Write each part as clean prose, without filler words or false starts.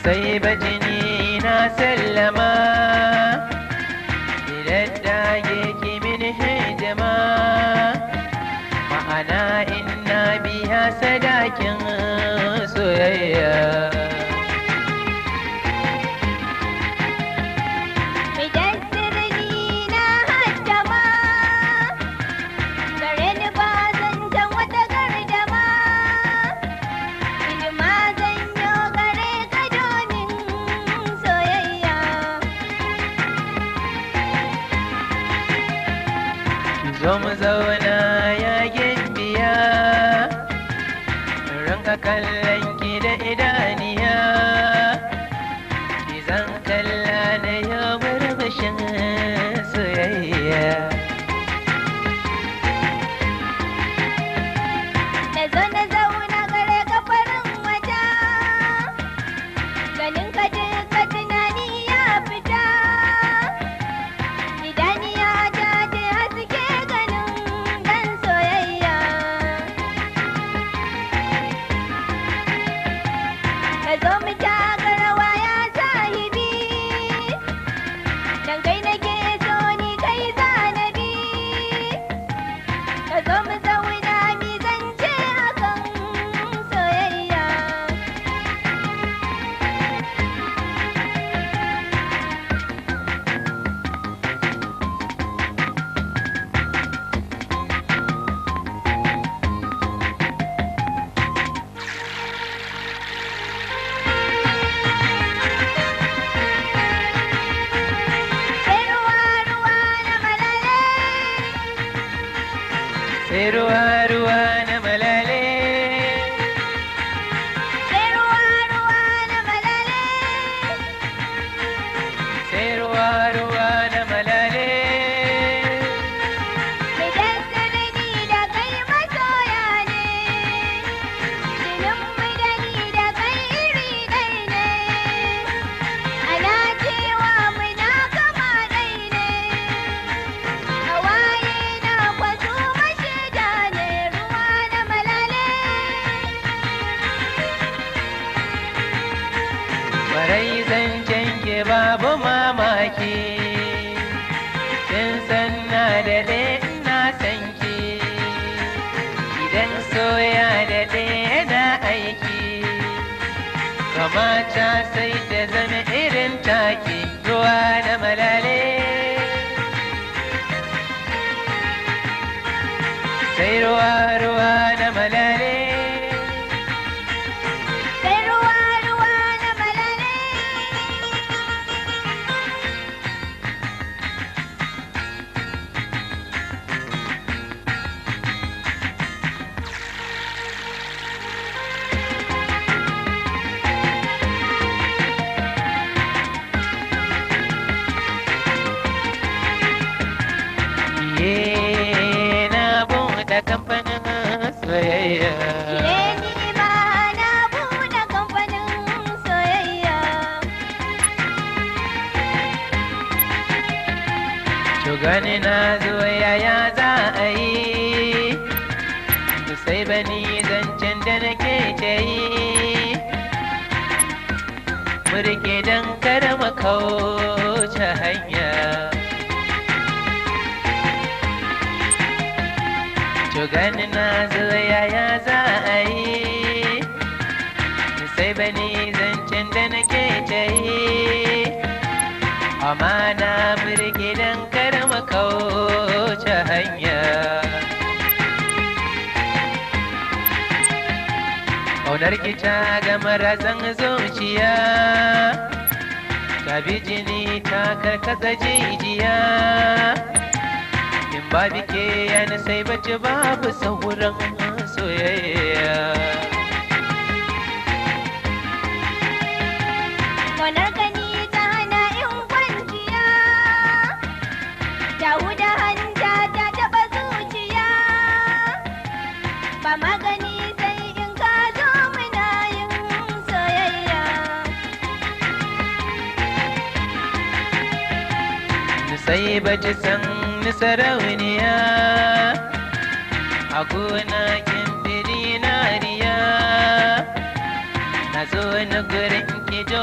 sai bajini na sallama idan dage ki min hidima ma'ana inna biya sadakin soyayya. Zo mu zauna yayin biya, ranka kallon ki da idaniya, ki zan kalla na yau murmushin soyayya. Na zo na zauna gare ka farin wata, ganin ka duka tunani ya fita, idaniya ta ce haske zo mu taka rawa ya sahibi, dan kai nake so ni kai zanabi, ka zo mu zauna mi zance akan soyayya. Sai ruwa na malale, sai ruwa na malale, sai ruwa na malale. Idan sirri da kai masoya ne, jinin mu da ni da kai iri ɗai ne, ana cewa muna kama ɗai ne, hawaye na kwaso mashida ne, ruwa na malale. Barai zancen ke babu mamaki, kin san na daɗe ina san ki, idan soya daɗe yana aiki, kamata sai ta zama irin taki ruwa na malale. Sai ruwa na malale. Sai ruwa na malale. Na buɗe kamfanin soyayya. Ni ma na buɗe kamfanin soyayya. To gani na zo yaya za a yi, sai bani zancen da nake ta yi, murke don kada mu kauce hanya. To gani na zo yaya za a yi, sai bani zancen da nake ta yi, amana murke don kada mu kauce hanya. Ƙaunar ki ta gama razan zuciya, ta bi jini ta karkasa jijiya, in babu ke yana sai bace babu sauran soyayya. Ƙaunar ka ni ta hana in kwanciya, ta huda hanta ta taɓa zuciya, ba magani sai in ka zo muna yin soyayya. Sai bace san ni sarauniya, a gona kin fi dinariya, na zo ni gurin ki jo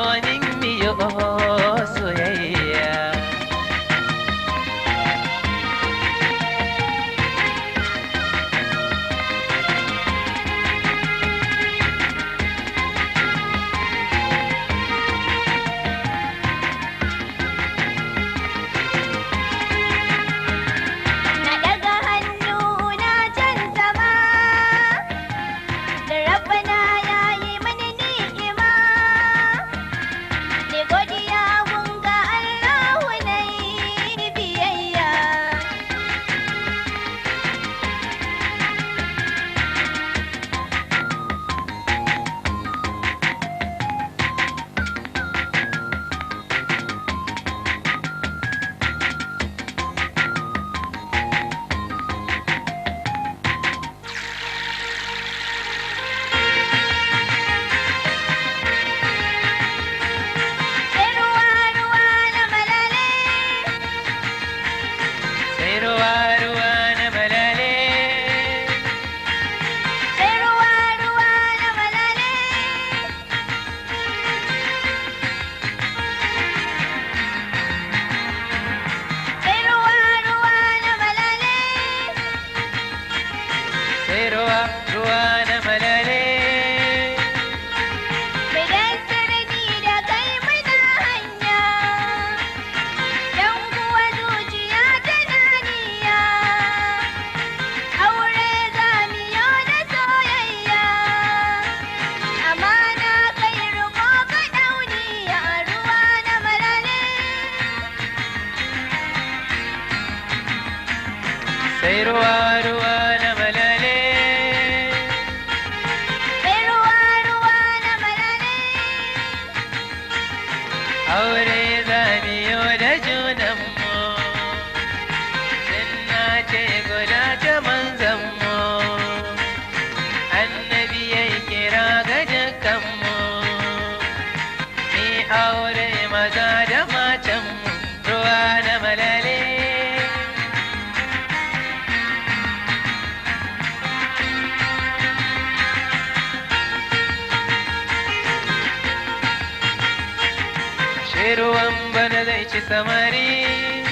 sai ruwa ruwa na malale. Bidan sirri da kai muna hanya, don kuwa zuciya tana niyya, aure zamiyo na soyayya, amana kai riko ka dauniya ruwa na malale. Sai ruwa ruwa na malale. Sai ruwa ruwa na malale. Aure zamiyo da junanmu, sunna ce guda ta manzanmu, annabi ya kira ga dukkanmu, ni aure maza da matanmu ruwa na malale. Ruwan bana zai ci samari.